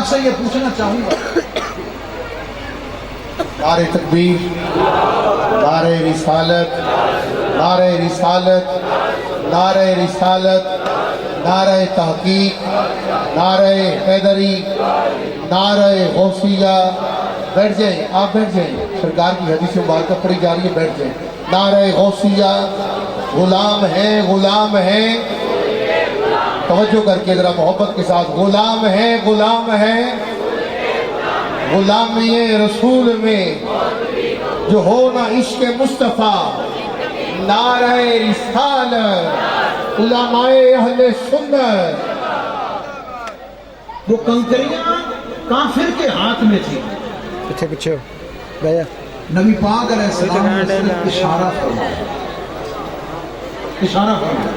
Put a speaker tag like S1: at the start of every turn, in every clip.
S1: آپ سے یہ پوچھنا چاہوں گا، نعرہ تکبیر، نعرہ رسالت، نعرہ رسالت، نعرہ رسالت، نعرہ تحقیق، نعرہ حیدری، نعرہ غوثیہ۔ بیٹھ جائیں، آپ بیٹھ جائیں، سرکار کی حدیث مبارکہ پڑھی جا رہی ہے، بیٹھ جائیں۔ نعرہ غوثیہ، غلام ہیں، غلام ہیں، توجہ کر کے ذرا محبت کے ساتھ، غلام ہیں، غلام ہیں، غلامی رسول میں جو ہونا عشق مصطفیٰ، نعرہ رسالت، علماء اہل سنت۔ وہ کنکریاں کافر کے ہاتھ میں تھی،
S2: پیچھے پیچھے بھیا،
S1: نبی پاک علیہ السلام نے صرف اشارہ فرمایا، اشارہ فرمایا،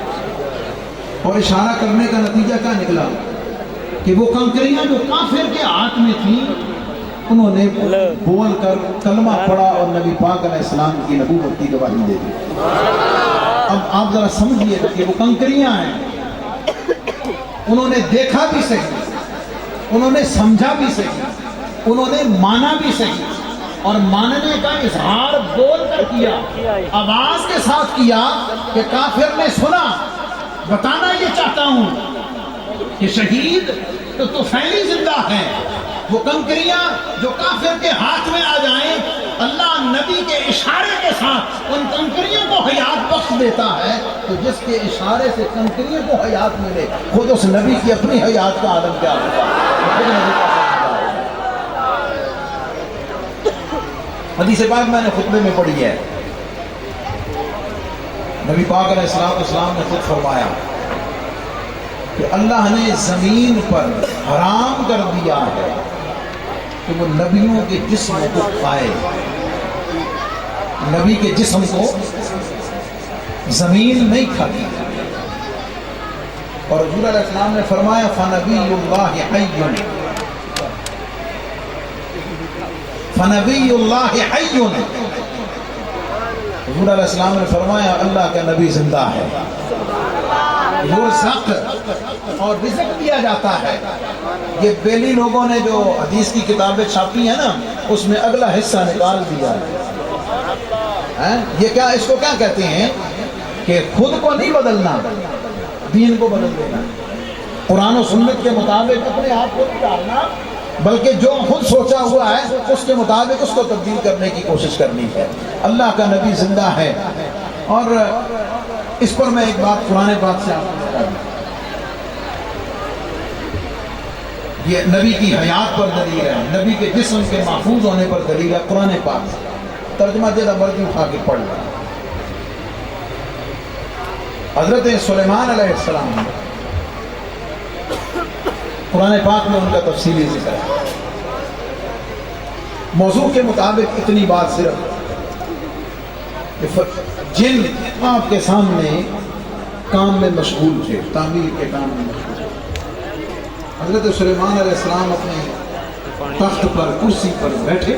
S1: اور اشارہ کرنے کا نتیجہ کیا نکلا کہ وہ کنکریاں جو کافر کے ہاتھ میں تھیں انہوں نے بول کر کلمہ پڑھا اور نبی پاک علیہ السلام کی نبوت کی گواہی دے دی۔ اب آپ ذرا سمجھیے کہ وہ کنکریاں ہیں، انہوں نے دیکھا بھی صحیح، انہوں نے سمجھا بھی صحیح، انہوں نے مانا بھی صحیح، اور ماننے کا اظہار بول کر کیا، آواز کے ساتھ کیا کہ کافر نے سنا۔ بتانا یہ چاہتا ہوں کہ شہید تو طفیلی زندہ ہے، وہ کنکریاں جو کافر کے ہاتھ میں آ جائیں، اللہ نبی کے اشارے کے ساتھ ان کنکریوں کو حیات بخش دیتا ہے۔ تو جس کے اشارے سے کنکریوں کو حیات ملے، خود اس نبی کی اپنی حیات کا عالم کیا ہوگا۔ حدیث پاک میں نے خطبے میں پڑھی ہے، نبی پاک علیہ السلام نے خود فرمایا کہ اللہ نے زمین پر حرام کر دیا ہے کہ وہ نبیوں کے جسم کو کھائے، نبی کے جسم کو زمین نہیں کھاتی۔ اور حضور علیہ السلام نے فرمایا فنبی اللہ حی، فنبی اللہ حی، حضور علیہ السلام نے فرمایا اللہ کا نبی زندہ ہے، رزق اور رزق دیا جاتا ہے۔ یہ بیلی لوگوں نے جو حدیث کی کتابیں چھاپی ہیں نا، اس میں اگلا حصہ نکال دیا ہے۔ یہ کیا، اس کو کیا کہتے ہیں کہ خود کو نہیں بدلنا، دین کو بدل دینا، قرآن و سنت کے مطابق اپنے آپ کو نہیں ڈالنا، بلکہ جو خود سوچا ہوا ہے اس کے مطابق اس کو تبدیل کرنے کی کوشش کرنی ہے۔ اللہ کا نبی زندہ ہے۔ اور اس پر میں ایک بات قرآن پاک سے آپ کو بتا دوں، یہ نبی کی حیات پر دلیل ہے، نبی کے جسم کے محفوظ ہونے پر دلیل ہے۔ قرآن پاک ترجمہ دیدہ مرضی اٹھا کے پڑھ لیں۔ حضرت سلیمان علیہ السلام نے قرآن پاک میں ان کا تفصیلی ذکر ہے۔ موضوع کے مطابق اتنی بات صرف کہ جن آپ کے سامنے کام میں مشغول تھے، تعمیر کے کام میں مشغول تھے، حضرت سلیمان علیہ السلام اپنے تخت پر، کرسی پر بیٹھے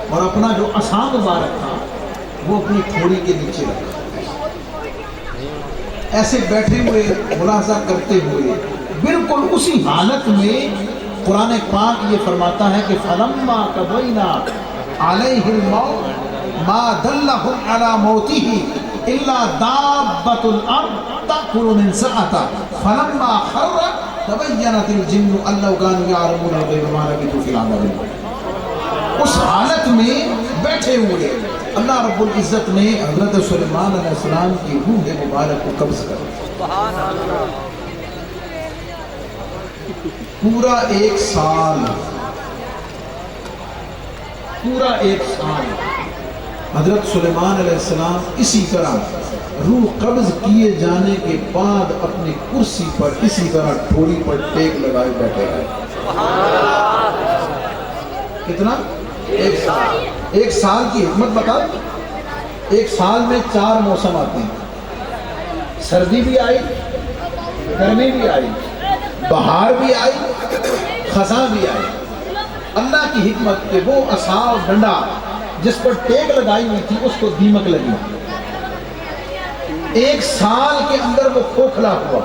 S1: اور اپنا جو عصا مبارک تھا وہ اپنی تھوڑی کے نیچے رکھا، ایسے بیٹھے ہوئے ملاحظہ کرتے ہوئے بالکل اسی حالت میں قرآن پاک یہ فرماتا ہے کہ فَلَمَّا قَضَيْنَا عَلَيْهِ الْمَوْتَ مَا دَلَّهُمْ عَلَى مَوْتِهِ إِلَّا دَابَّةُ الْأَرْضِ تَأْكُلُ مِنْ سَأَتَهُ فَلَمَّا خَرَّ تَبَيَّنَتِ الْجِنُّ أَن لَّوْ كَانُوا يَعْلَمُونَ الْغَيْبَ مَا لَبِثُوا فِي الْعَذَابِ۔ اس حالت میں بیٹھے ہوئے اللہ رب العزت نے حضرت سلیمان علیہ السلام کی روح مبارک کو قبض کر دیا۔ پورا ایک سال حضرت سلیمان علیہ السلام اسی طرح روح قبض کیے جانے کے بعد اپنی کرسی پر اسی طرح ٹھوڑی پر ٹیک لگائے بیٹھے رہے۔ کتنا؟ ایک سال کی حکمت بتا۔ ایک سال میں 4 موسم آتے ہیں، سردی بھی آئی، گرمی بھی آئی، بہار بھی آئی، خزاں بھی آئی۔ اللہ کی حکمت کہ وہ عصا اور ڈنڈا جس پر ٹیک لگائی ہوئی تھی اس کو دیمک لگی، 1 سال کے اندر وہ کھوکھلا ہوا۔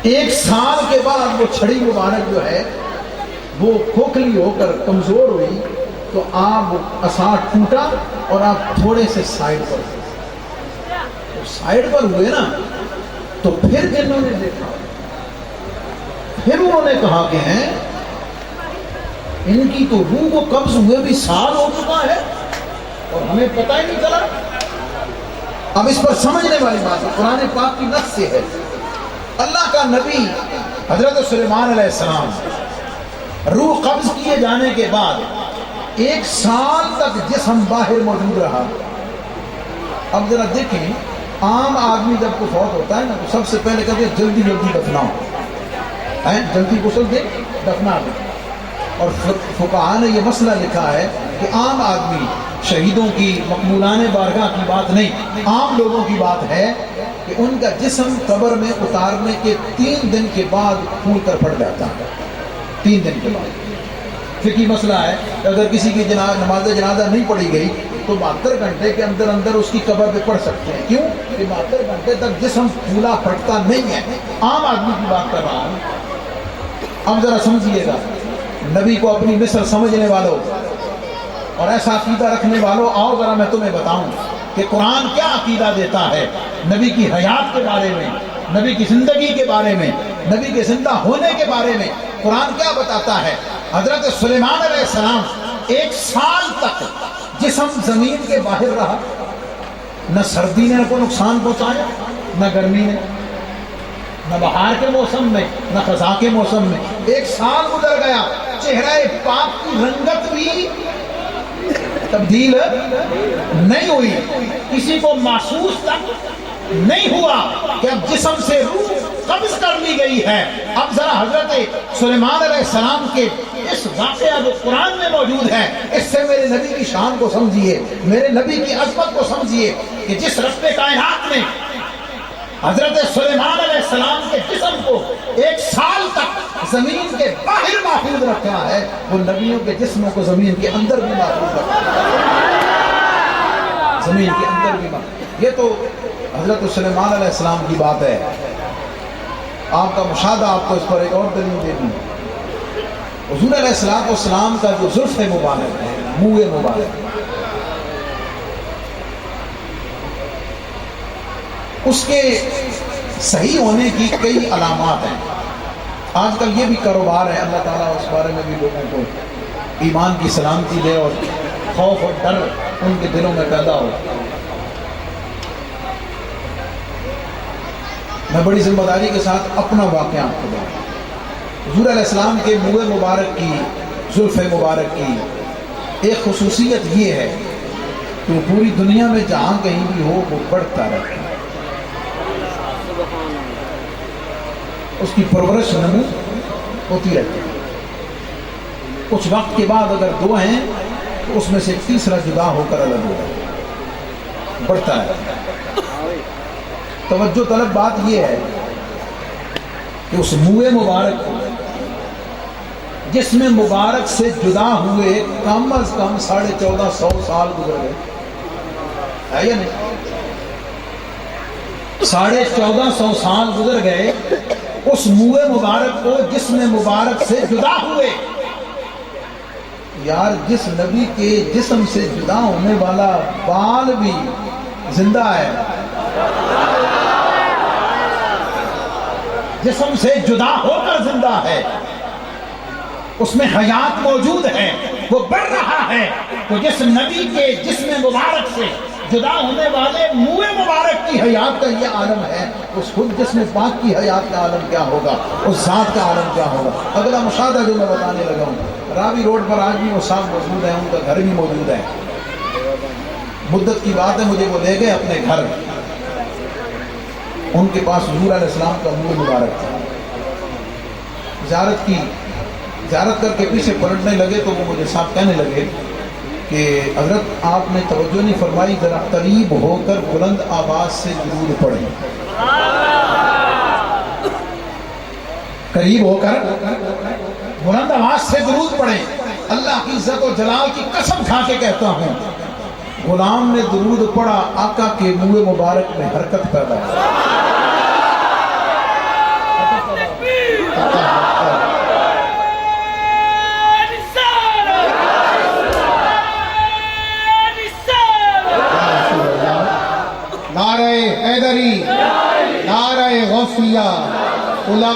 S1: 1 سال کے بعد وہ چھڑی مبارک جو ہے وہ کھوکھلی ہو کر کمزور ہوئی تو آپ عصا ٹوٹا اور آپ تھوڑے سے سائڈ پر ہوئے، سائڈ پر ہوئے نا تو پھر جنہوں نے دیکھا، پھر انہوں نے کہا کہ ہیں ان کی تو روح کو قبض ہوئے بھی سال ہو چکا ہے اور ہمیں پتہ ہی نہیں چلا۔ اب اس پر سمجھنے والی بات ہے، قرآن پاک کی نص سے ہے، اللہ کا نبی حضرت سلیمان علیہ السلام روح قبض کیے جانے کے بعد 1 سال تک جسم باہر موجود رہا۔ اب ذرا دیکھیں، عام آدمی جب کوئی فوت ہوتا ہے نا تو سب سے پہلے کہتے ہیں جلدی جلدی دفناؤ، جلدی غسل دے دفنا دے۔ اور فقہاء نے یہ مسئلہ لکھا ہے کہ عام آدمی، شہیدوں کی مقبولان بارگاہ کی بات نہیں، عام لوگوں کی بات ہے کہ ان کا جسم قبر میں اتارنے کے 3 دن کے بعد پھول کر پڑ جاتا ہے، 3 دن کے بعد۔ فقہی مسئلہ ہے کہ اگر کسی کی نماز جنازہ نہیں پڑھی گئی تو 72 گھنٹے کے اندر اندر اس کی قبر پہ پڑھ سکتے ہیں۔ کیوں کہ 72 گھنٹے تک جسم پھولا پھٹتا نہیں ہے۔ عام آدمی کی بات کر رہا ہوں۔ اب ذرا سمجھیے گا، نبی کو اپنی مثل سمجھنے والوں اور ایسا عقیدہ رکھنے والوں، آؤ ذرا میں تمہیں بتاؤں کہ قرآن کیا عقیدہ دیتا ہے نبی کی حیات کے بارے میں، نبی کی زندگی کے بارے میں، نبی کے زندہ ہونے کے بارے میں۔ قرآن کیا بتاتا ہے؟ حضرت سلیمان علیہ السلام 1 سال تک جسم زمین کے باہر رہا، نہ سردی نے کوئی نقصان پہنچایا، نہ گرمی نے، نہ بہار کے موسم میں، نہ خزاں کے موسم میں۔ 1 سال گزر گیا، چہرہ پاک کی رنگت بھی تبدیل نہیں ہوئی، کسی کو محسوس تک نہیں ہوا کہ اب جسم سے روح قبض کر لی گئی ہے۔ اب ذرا حضرت سلیمان علیہ السلام کے اس واقعہ جو قرآن میں موجود ہے، اس سے میرے نبی کی شان کو سمجھیے، میرے نبی کی عظمت کو سمجھیے کہ جس رب کائنات نے حضرت سلیمان علیہ السلام کے جسم کو 1 سال تک زمین کے باہر محفوظ رکھا ہے، وہ نبیوں کے جسموں کو زمین کے اندر بھی محفوظ رکھا ہے، زمین کے اندر بھی محفوظ۔ یہ تو حضرت سلیمان علیہ السلام کی بات ہے۔ آپ کا مشاہدہ آپ کو اس پر ایک اور دلیل دے دوں۔ حضور علیہ السلام کا جو زلف مبارک ہے، منہ مبارک، اس کے صحیح ہونے کی کئی علامات ہیں۔ آج کل یہ بھی کاروبار ہے، اللہ تعالیٰ اس بارے میں بھی لوگوں کو ایمان کی سلامتی دے اور خوف اور ڈر ان کے دلوں میں پیدا ہو۔ میں بڑی ذمہ داری کے ساتھ اپنا واقعہ آپ کو بتاؤں۔ حضور علیہ السلام کے منہ مبارک کی، زلف مبارک کی ایک خصوصیت یہ ہے کہ وہ پوری دنیا میں جہاں کہیں بھی ہو وہ بڑھتا رہتا ہے، اس کی پرورش نمو ہوتی رہتی ہے۔ کچھ وقت کے بعد اگر 2 ہیں تو اس میں سے تیسرا جدا ہو کر الگ ہو جاتا ہے، بڑھتا ہے۔ توجہ طلب بات یہ ہے کہ اس منہ مبارک کو، جسم مبارک سے جدا ہوئے کم از کم 1450 سال گزر گئے، ہے یا نہیں؟ 1450 سال گزر گئے اس منہ مبارک کو جسم مبارک سے جدا ہوئے۔ یار جس نبی کے جسم سے جدا ہونے والا بال بھی زندہ ہے، جسم سے جدا ہو کر زندہ ہے، اس میں حیات موجود ہے، وہ بڑھ رہا ہے، تو جس نبی کے جسم مبارک سے جدا ہونے والے منہ مبارک کی حیات کا یہ عالم ہے، اس خود جسم پاک کی حیات کا عالم کیا ہوگا، اس ذات کا عالم کیا ہوگا۔ اگلا مشاہدہ جو میں بتانے لگا ہوں، راوی روڈ پر آج بھی وہ صاحب موجود ہیں، ان کا گھر بھی موجود ہے۔ مدت کی بات ہے، مجھے وہ لے گئے اپنے گھر، ان کے پاس حضور علیہ السلام کا منہ مبارک تھا۔ زیارت کر کے پیچھے پلٹنے لگے تو وہ مجھے صاحب کہنے لگے کہ حضرت آپ نے توجہ نہیں فرمائی، ذرا قریب ہو کر بلند آواز سے درود پڑھیں، قریب ہو کر بلند آواز سے درود پڑھیں۔ اللہ کی عزت و جلال کی قسم کھا کے کہتا ہوں، غلام نے درود پڑھا، آقا کے منہ مبارک میں حرکت پیدا ہوئی۔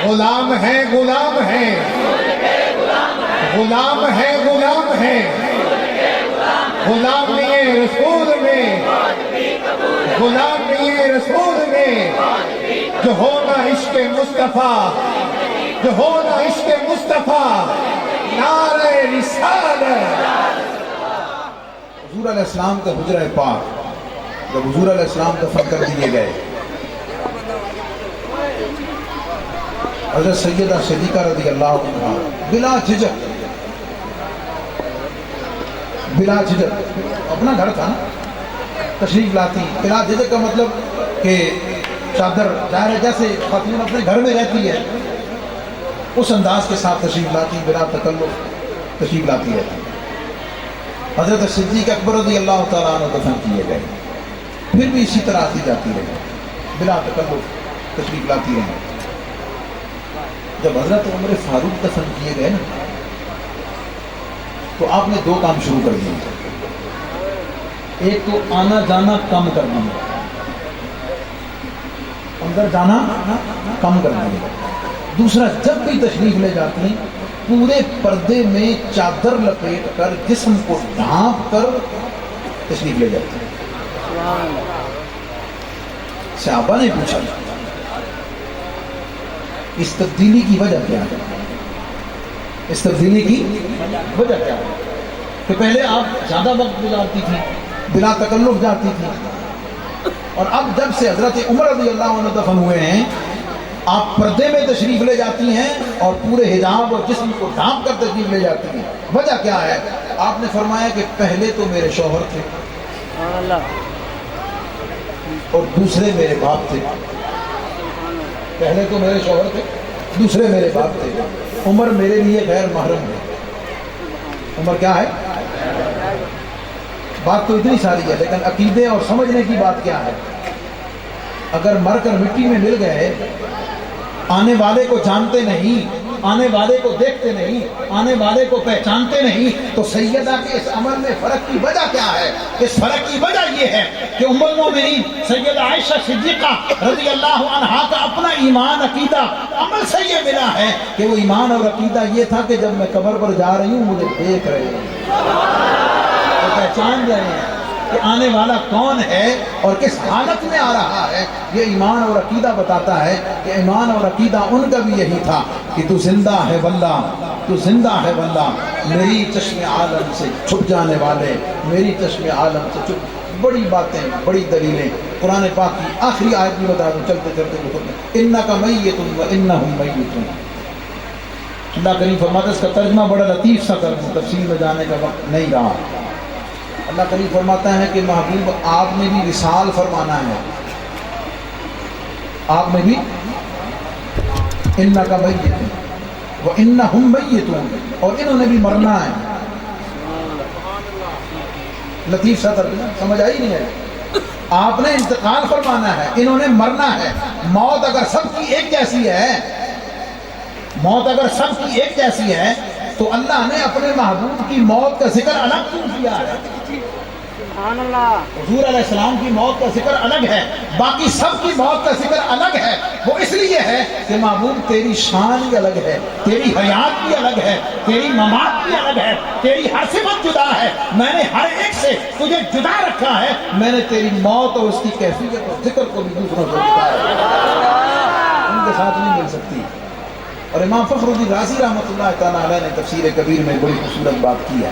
S1: غلام ہے غلام ہے غلام ہے غلام ہے غلام رسول میں غلام رسول میں جو ہونا عشق مصطفیٰ جو ہونا عشق مصطفیٰ نعرہ رسالت. حضور علیہ السلام کا حجرہ پاک جب حضور علیہ السلام دفن کر دیے گئے حضرت سیدہ صدیقہ رضی اللہ عنہ بلا جھجک اپنا گھر تھا نا تشریف لاتی. بلا جھجک کا مطلب کہ چادر ظاہر ہے جیسے خاتون اپنے گھر میں رہتی ہے اس انداز کے ساتھ تشریف لاتی, بلا تکلف تشریف لاتی رہتی. حضرت صدیق اکبر رضی اللہ تعالیٰ عنہ دفن کیے گئے, پھر بھی اسی طرح آتی جاتی رہی, بلا تکلف تشریف لاتی رہی. جب حضرت عمر فاروق دفن کیے گئے نا تو آپ نے دو کام شروع کر دیے. ایک تو آنا جانا کم کر دیا, اندر جانا کم کر دیا. دوسرا جب بھی تشریف لے جاتی ہیں پورے پردے میں چادر لپیٹ کر جسم کو ڈھانپ کر تشریف لے جاتی ہیں. صحابہ نے پوچھا اس تبدیلی کی وجہ کیا ہے؟ اس تبدیلی کی وجہ کیا ہے کہ پہلے آپ زیادہ وقت گزارتی تھی, بلا تکلف جاتی تھی, اور اب جب سے حضرت عمر رضی اللہ عنہ دفن ہوئے ہیں آپ پردے میں تشریف لے جاتی ہیں اور پورے حجاب اور جسم کو ڈھانپ کر تشریف لے جاتی ہیں. وجہ کیا ہے؟ آپ نے فرمایا کہ پہلے تو میرے شوہر تھے اور دوسرے میرے باپ تھے. پہلے تو میرے شوہر تھے, دوسرے میرے باپ تھے. عمر میرے لیے غیر محرم ہے. عمر کیا ہے؟ بات تو اتنی ساری ہے لیکن عقیدے اور سمجھنے کی بات کیا ہے؟ اگر مر کر مٹی میں مل گئے, آنے والے کو جانتے نہیں, آنے والے کو دیکھتے نہیں, آنے والے کو پہچانتے نہیں, تو سیدہ کے اس عمل میں فرق کی وجہ کیا ہے؟ اس فرق کی وجہ یہ ہے کہ ام المومنین سیدہ عائشہ صدیقہ رضی اللہ عنہا کا اپنا ایمان عقیدہ عمل سے یہ ملا ہے کہ وہ ایمان اور عقیدہ یہ تھا کہ جب میں قبر پر جا رہی ہوں مجھے دیکھ رہے ہیں, وہ پہچان رہے ہیں کہ آنے والا کون ہے اور کس حالت میں آ رہا ہے. یہ ایمان اور عقیدہ بتاتا ہے کہ ایمان اور عقیدہ ان کا بھی یہی تھا کہ تو زندہ ہے واللہ, تو زندہ ہے واللہ, میری چشم عالم سے چھپ جانے والے, میری چشم عالم سے چھپ. بڑی باتیں, بڑی دلیلیں. قرآن پاک کی آخری آیت بھی بتا دوں چلتے چلتے, انک میت و انہم میتون. اللہ کریم فرماتا ہے, اس کا ترجمہ بڑا لطیف سا کر دوں, تفصیل میں جانے کا وقت نہیں رہا. اللہ کریم فرماتا ہے کہ محبوب آپ نے بھی وصال فرمانا ہے, آپ نے بھی انک میت و انہم میتون, اور انہوں نے بھی مرنا ہے. لطیف سا ترجمہ سمجھ آئی نہیں ہے؟ آپ نے انتقال فرمانا ہے, انہوں نے مرنا ہے. موت اگر سب کی ایک جیسی ہے, موت اگر سب کی ایک جیسی ہے تو اللہ نے اپنے محبوب کی موت کا ذکر الگ کیوں کیا ہے؟ حضور علیہ السلام کی موت کا ذکر الگ ہے, باقی سب کی موت کا ذکر الگ ہے. وہ اس لیے ہے کہ محبوب تیری شان بھی الگ ہے, تیری حیات بھی الگ ہے, تیری ممات بھی الگ ہے, تیری ہر صفت جدا ہے. میں نے ہر ایک سے تجھے جدا رکھا ہے, میں نے تیری موت اور اس کی کیفیت اور ذکر کو بھی دوسروں سے جدا ہے, ان کے ساتھ نہیں مل سکتی. اور امام فخر الدین رازی رحمۃ اللہ تعالیٰ علیہ نے تفسیر کبیر میں بڑی خوبصورت بات کی ہے.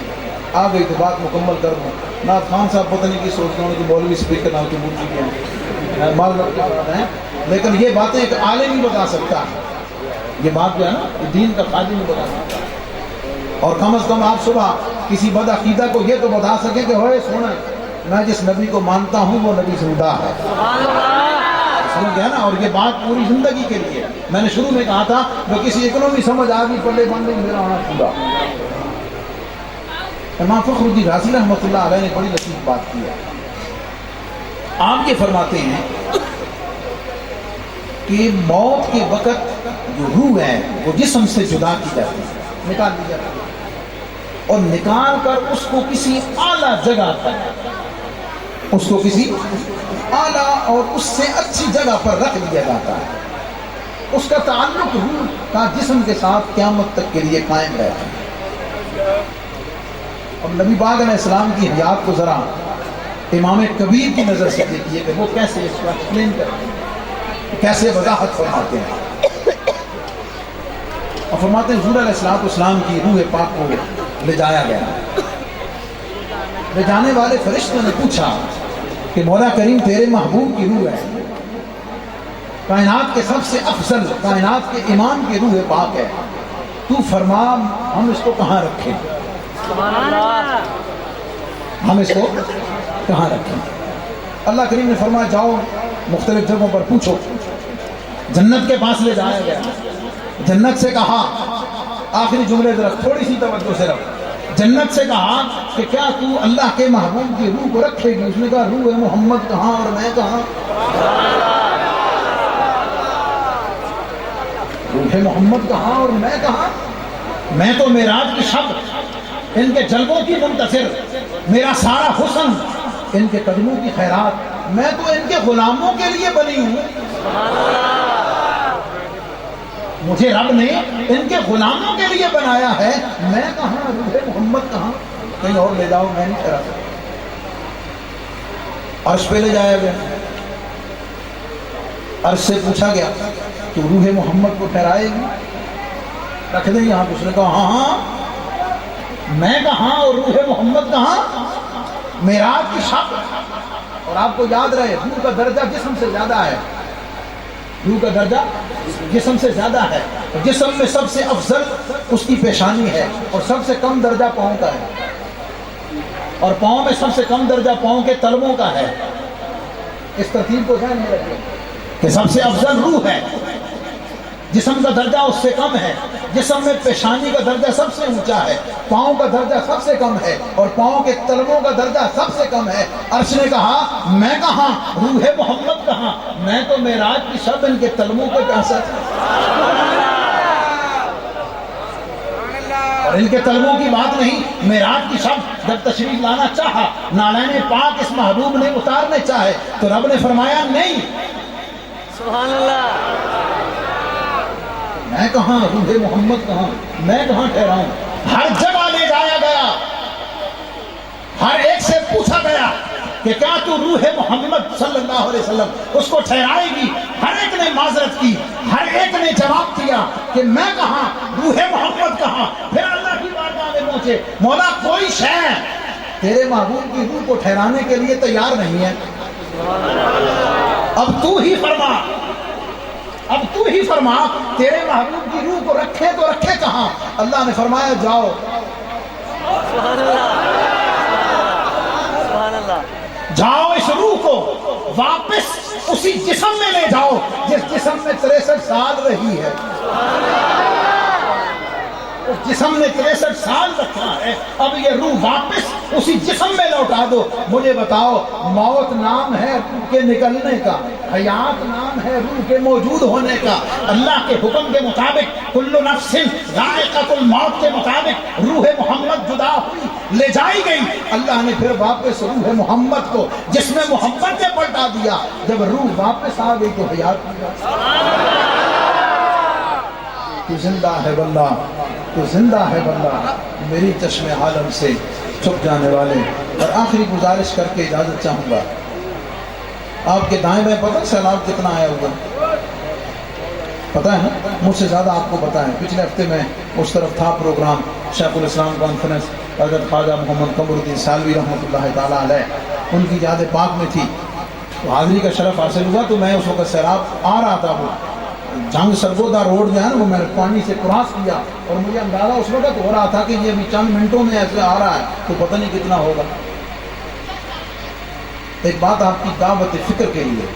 S1: آ گئی تو بات مکمل کر دوں. نعت خان صاحب پتہ نہیں کی سوچتے ہیں کہ مولوی اسپیکر نام کی بول چکے ہیں, معلومات کی بات ہے, لیکن یہ باتیں ایک عالم ہی بتا سکتا ہے. یہ بات جو ہے نا یہ دین کا خادم نہیں بتا سکتا. اور کم از کم آپ صبح کسی بد عقیدہ کو یہ تو بتا سکیں کہ ہوئے سونا میں جس نبی کو مانتا ہوں وہ نبی زندہ ہے, سمجھ گیا نا. اور یہ بات پوری زندگی کے لیے. میں نے شروع میں کہا تھا میں کسی اکنومی سمجھ آ گئی پلے بن گئی میرا ہونا پورا. امام فخر الدین رازی رحمۃ اللہ علیہ نے بڑی لطیف بات کی ہے. آپ یہ فرماتے ہیں کہ موت کے وقت جو روح ہے وہ جسم سے جدا کی جاتی ہے, نکال دی جاتی ہے, اور نکال کر اس کو کسی اعلیٰ جگہ پر, اس کو کسی اعلیٰ اور اس سے اچھی جگہ پر رکھ دیا جاتا ہے. اس کا تعلق روح کا جسم کے ساتھ قیامت تک کے لیے قائم رہتا ہے۔ اب نبی پاک علیہ السلام کی حیات کو ذرا امام کبیر کی نظر سے دیکھیے کہ وہ کیسے اس کو ایکسپلین کرتے ہیں، کیسے وضاحت فرماتے ہیں۔ اور فرماتے ہیں حضور علیہ السلام کی روح پاک کو لے جایا گیا۔ لے جانے والے فرشتوں نے پوچھا کہ مولا کریم تیرے محبوب کی روح ہے، کائنات کے سب سے افضل، کائنات کے امام کی روح پاک ہے، تو فرما ہم اس کو کہاں رکھیں، ہم اس کو کہاں رکھیں؟ اللہ کریم نے فرمایا جاؤ مختلف جگہوں پر پوچھو۔ جنت کے پاس لے جایا گیا، جنت سے کہا، آخری جملے ذرا تھوڑی سی توجہ سے رکھ، جنت سے کہا کہ کیا تو اللہ کے محبوب کی روح کو رکھے گی؟ اس نے کہا روح محمد کہاں اور میں کہاں؟ روح محمد کہاں اور میں کہاں؟ میں تو معراج کی شب ان کے جلووں کی منتظر، میرا سارا حسن ان کے قدموں کی خیرات، میں تو ان کے غلاموں کے لیے بنی ہوں، مجھے رب نے ان کے غلاموں کے لیے بنایا ہے، میں کہاں روح محمد کہاں؟ کہیں اور لے جاؤ، میں نہیں کرا سکتا۔ عرش پہ لے جایا گیا، عرش سے پوچھا گیا تو روح محمد کو ٹھہرائے گی، رکھ دیں یہاں؟ اس نے کہا ہاں ہاں، میں کہاں اور روح محمد کہاں؟ معراج کی شب، اور آپ کو یاد رہے روح کا درجہ جسم سے زیادہ ہے، روح کا درجہ جسم سے زیادہ ہے، جسم میں سب سے افضل اس کی پیشانی ہے، اور سب سے کم درجہ پاؤں کا ہے، اور پاؤں میں سب سے کم درجہ پاؤں کے تلووں کا ہے۔ اس ترتیب کو ذہن میں رکھیں کہ سب سے افضل روح ہے، جسم کا درجہ اس سے کم ہے، جسم میں پیشانی کا درجہ سب سے اونچا ہے، پاؤں کا درجہ سب سے کم ہے، اور پاؤں کے تلووں کا درجہ سب سے کم ہے۔ عرش نے کہا میں کہاں، روح محمد کہاں؟ میں تو معراج کی شب ان کے تلووں کو پیاسا تھا، اور ان کے تلووں کی بات نہیں، معراج کی شب جب تشریف لانا چاہا، نالین پاک اس محبوب نے اتارنے چاہے تو رب نے فرمایا نہیں،
S2: سبحان اللہ،
S1: میں کہاں، روح محمد کہاں، میں کہاں ٹھہراؤں؟ ہر جگہ لے جایا گیا، ہر ایک سے پوچھا گیا کہ کیا تو روح محمد صلی اللہ علیہ وسلم اس کو ٹھہرائے گی؟ ہر ایک نے معذرت کی، ہر ایک نے جواب دیا کہ میں کہاں، روح محمد کہاں؟ پھر اللہ کی بارگاہ میں پہنچے، مولا کوئی شے تیرے محبوب کی روح کو ٹھہرانے کے لیے تیار نہیں ہے، اب تو ہی فرما، اب تو ہی فرما تیرے محبوب کی روح کو رکھے تو رکھے کہاں؟ اللہ نے فرمایا جاؤ،
S2: سبحان اللہ، سبحان اللہ،
S1: جاؤ اس روح کو واپس اسی جسم میں لے جاؤ جس جسم میں 63 سال رہی ہے، اس جسم نے 63 سال رکھا ہے، اب یہ روح واپس اسی جسم میں لوٹا دو۔ مجھے بتاؤ، موت نام ہے روح کے نکلنے کا، حیات نام ہے روح کے موجود ہونے کا۔ اللہ کے حکم کے مطابق کل نفس ذائقۃ الموت کے مطابق روح محمد جدا ہوئی، لے جائی گئی، اللہ نے پھر واپس روح محمد کو جس میں محمد نے پلٹا دیا۔ جب روح واپس آ گئی تو حیات تو زندہ ہے بندہ، تو زندہ ہے بندہ، میری چشم عالم سے چھپ جانے والے۔ اور آخری گزارش کر کے اجازت چاہوں گا، آپ کے دائیں بائیں پتہ سیلاب کتنا آیا ہوگا؟ پتہ ہے نا؟ مجھ سے زیادہ آپ کو پتہ ہے۔ پچھلے ہفتے میں اس طرف تھا پروگرام، شیخ الاسلام کانفرنس، حضرت خواجہ محمد قمر الدین سالوی رحمۃ اللہ تعالیٰ علیہ، ان کی یاد پاک میں تھی، تو حاضری کا شرف حاصل ہوا۔ تو میں اس وقت سیلاب آ رہا تھا، وہ جنگ سرگودا روڈ جو ہے نا، وہ میں نے پانی سے کراس کیا، اور مجھے اندازہ اس وقت ہو رہا تھا کہ یہ بھی چند منٹوں میں ایسے آ رہا ہے تو پتہ نہیں کتنا ہوگا۔ ایک بات آپ کی دعوت فکر کے لیے،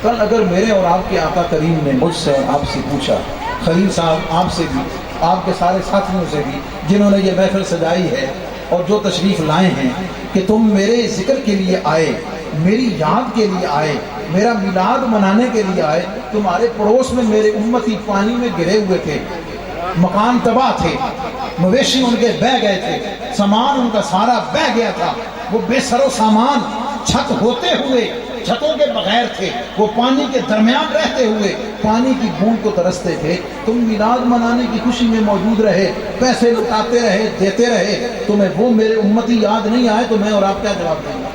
S1: کل اگر میرے اور آپ کے آقا کریم نے مجھ سے اور آپ سے پوچھا، خلیل صاحب آپ سے بھی، آپ کے سارے ساتھیوں سے بھی جنہوں نے یہ محفل سجائی ہے اور جو تشریف لائے ہیں، کہ تم میرے ذکر کے لیے آئے، میری یاد کے لیے آئے، میرا میلاد منانے کے لیے آئے، تمہارے پڑوس میں میرے امتی پانی میں گرے ہوئے تھے، مکان تباہ تھے، مویشی ان کے بہہ گئے تھے، سامان ان کا سارا بہہ گیا تھا، وہ بے سر و سامان چھت ہوتے ہوئے چھتوں کے بغیر تھے، وہ پانی کے درمیان رہتے ہوئے پانی کی بوند کو ترستے تھے۔ تم میلاد منانے کی خوشی میں موجود رہے، پیسے لٹاتے رہے، دیتے رہے، تمہیں وہ میرے امتی یاد نہیں آئے تو میں اور آپ کیا جواب دیں گے؟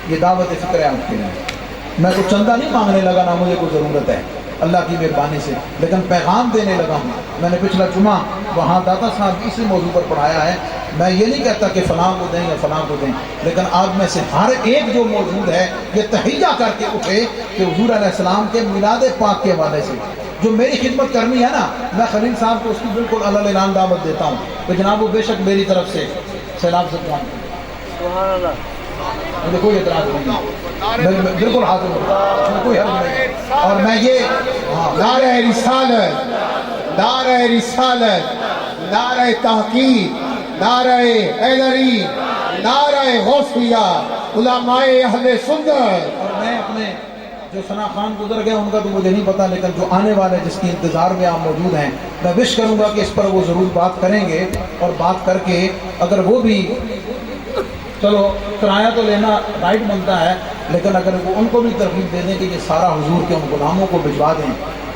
S1: یہ دعوت فکر ہے آپ کے لیے۔ میں کوئی چندہ نہیں مانگنے لگا، نہ مجھے کوئی ضرورت ہے اللہ کی مہربانی سے، لیکن پیغام دینے لگا ہوں۔ میں نے پچھلا جمعہ وہاں داتا صاحب اسی موضوع پر پڑھایا ہے۔ میں یہ نہیں کہتا کہ فلاں کو دیں یا فلاں کو دیں، لیکن آپ میں سے ہر ایک جو موجود ہے یہ تہیہ کر کے اٹھے کہ حضور علیہ السلام کے میلاد پاک کے حوالے سے جو میری خدمت کرنی ہے نا، میں خلیل صاحب کو اس کی بالکل اللہ اعلان دعوت دیتا ہوں کہ جناب وہ بے شک میری طرف سے سیلاب زدگان
S2: سبحان اللہ،
S1: مجھے کوئی اعتراض نہیں، میں بالکل حاضر ہوں، کوئی حرج نہیں۔ اور میں یہ
S3: نعرہ رسالت، نعرہ رسالت، نعرہ تحقیق، نعرہ حیدری، نعرہ غوثیہ، علماء اہل سنت۔
S1: اور میں اپنے جو ثنا خان گزر گئے ان کا تو مجھے نہیں پتا، لیکن جو آنے والے جس کی انتظار میں آپ موجود ہیں، میں وش کروں گا کہ اس پر وہ ضرور بات کریں گے، اور بات کر کے اگر وہ بھی چلو کرایہ تو لینا رائٹ بنتا ہے، لیکن اگر وہ ان کو بھی ترغیب دے دیں کہ یہ سارا حضور کے ان غلاموں کو بھجوا دیں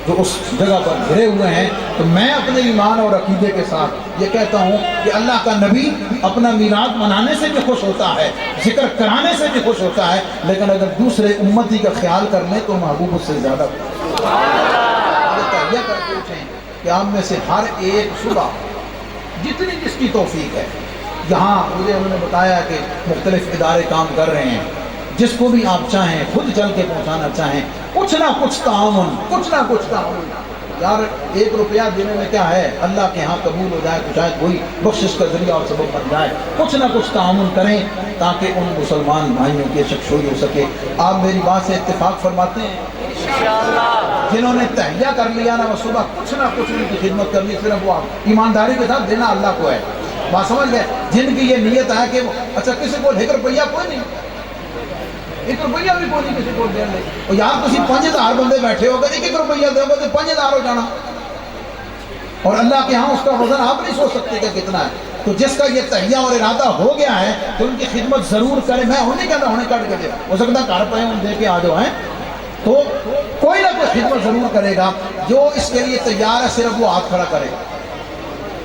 S1: جو اس جگہ پر گھرے ہوئے ہیں، تو میں اپنے ایمان اور عقیدے کے ساتھ یہ کہتا ہوں کہ اللہ کا نبی اپنا میلاد منانے سے بھی خوش ہوتا ہے، ذکر کرانے سے بھی خوش ہوتا ہے، لیکن اگر دوسرے امتی کا خیال کر لیں تو محبوب اس سے زیادہ یہ کر کے اٹھیں کہ آپ میں سے ہر ایک صبح جتنی جس کی توفیق ہے، یہاں مجھے انہوں نے بتایا کہ مختلف ادارے کام کر رہے ہیں، جس کو بھی آپ چاہیں خود چل کے پہنچانا چاہیں، کچھ نہ کچھ تعاون، کچھ نہ کچھ تعاون۔ یار 1 روپیہ دینے میں کیا ہے، اللہ کے ہاں قبول ہو جائے تو شاید وہی بخشش کا ذریعہ اور سبب بن جائے۔ کچھ نہ کچھ تعاون کریں تاکہ ان مسلمان بھائیوں کی یکسوئی ہو سکے۔ آپ میری بات سے اتفاق فرماتے ہیں؟
S2: انشاءاللہ،
S1: جنہوں نے تہیہ کر لیا نا، وہ صبح کچھ نہ کچھ ان کی خدمت کرنی، صرف وہ ایمانداری کے ساتھ دینا اللہ کو ہے۔ بات سمجھ گئے؟ جن کی یہ نیت ہے کہ اچھا کسی کو 1 روپیہ کوئی نہیں، 1 روپیہ بھی کوئی نہیں کسی کو دے لے، اور یار تسی 5000 بندے بیٹھے ہو گئے، 1 روپیہ دے گا تو 5000 ہو جانا، اور اللہ کے ہاں اس کا وزن آپ نہیں سوچ سکتے کہ کتنا ہے۔ تو جس کا یہ تہیہ اور ارادہ ہو گیا ہے تو ان کی خدمت ضرور کریں۔ میں ہونے کہتا ہونے کٹ کے دے، ہو سکتا گھر پہ ان دے کے آ جاؤ ہیں، تو کوئی نہ کوئی خدمت ضرور کرے گا۔ جو اس کے لیے تیار ہے صرف وہ ہاتھ کھڑا کرے گا۔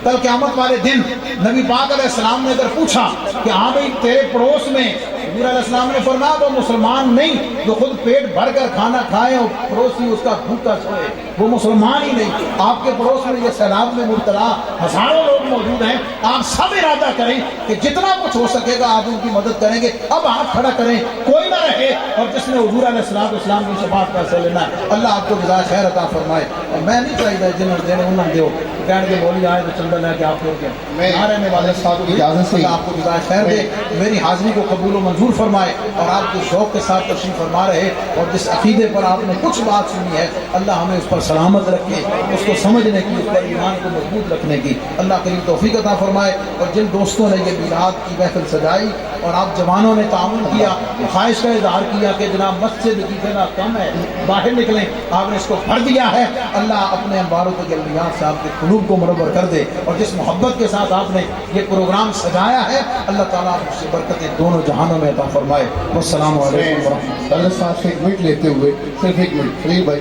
S1: کل قیامت والے دن نبی پاک علیہ السلام نے اگر پوچھا کہ ہاں بھئی تیرے پڑوس میں، حضور علیہ السلام نے فرمایا وہ مسلمان نہیں جو خود پیٹ بھر کر کھانا کھائے اور پڑوسی اس کا بھوکا سوئے، وہ مسلمان ہی نہیں۔ آپ کے پڑوس میں یہ سیلاب میں مبتلا ہزاروں لوگ موجود ہیں، آپ سب ارادہ کریں کہ جتنا کچھ ہو سکے گا آپ ان کی مدد کریں گے۔ اب ہاتھ کھڑا کریں، کوئی نہ رہے، اور جس نے حضور علیہ السلام کی شفاعت کا حصہ لینا ہے اللہ آپ کو جزائے خیر عطا فرمائے۔ اور میں نہیں چاہیے جنہوں نے انہوں دیو کہنے کے بولی آئے تو چندہ لے کے آپ لوگ
S3: میں
S1: رہنے والے
S3: صاحب کی اجازت سے
S1: اللہ آپ کو جزائے خیر دے، میری حاضری کو قبول و منظور فرمائے، اور آپ کے ذوق کے ساتھ تشریف فرما رہے، اور جس عقیدے پر آپ نے کچھ بات سنی ہے اللہ ہمیں اس پر سلامت رکھے، اس کو سمجھنے کی، اس پر ایمان کو مضبوط رکھنے کی اللہ کریم توفیق عطا فرمائے۔ اور جن دوستوں نے یہ میلاد کی محفل سجائی اور آپ جوانوں نے تعاون کیا، خواہش کا اظہار کیا کہ جناب مسجد کی جگہ کم ہے، باہر نکلیں، آپ نے اس کو بھر دیا ہے، اللہ اپنے انوار و تجلیات سے آپ کے قلوب کو منور کر دے، اور جس محبت کے ساتھ آپ نے یہ پروگرام سجایا ہے اللہ تعالیٰ آپ سے برکتیں دونوں جہانوں میں عطا فرمائے۔ والسلام علیکم ورحمۃ اللہ۔
S3: اللہ صاحب سے 1 منٹ لیتے ہوئے، صرف 1 منٹ خلیل بھائی،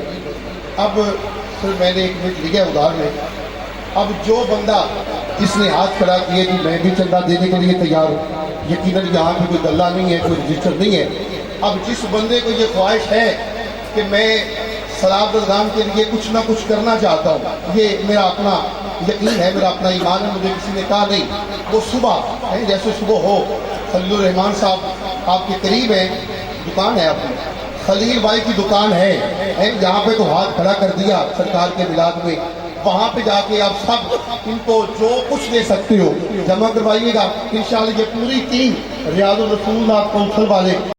S3: اب صرف میں نے 1 منٹ لیا ادھار میں، اب جو بندہ جس نے ہاتھ کھڑا کیے کہ میں بھی چندہ دینے کے لیے تیار ہوں، یقیناً یہاں پہ کوئی گلہ نہیں ہے، کوئی رجسٹر نہیں ہے، اب جس بندے کو یہ خواہش ہے کہ میں سیلاب زدگان کے لیے کچھ نہ کچھ کرنا چاہتا ہوں، یہ میرا اپنا یقین ہے، میرا اپنا ایمان ہے، مجھے کسی نے کہا نہیں، وہ صبح جیسے صبح ہو، خلیل الرحمان صاحب آپ کے قریب ہیں، دکان ہے اپنی، خلیل بھائی کی دکان ہے، جہاں پہ تو ہاتھ کھڑا کر دیا سرکار کے میلاد میں، وہاں پہ جا کے آپ سب ان کو جو کچھ دے سکتے ہو جمع کروائیے گا، انشاءاللہ یہ پوری ٹیم ریاض الرسول کونسل والے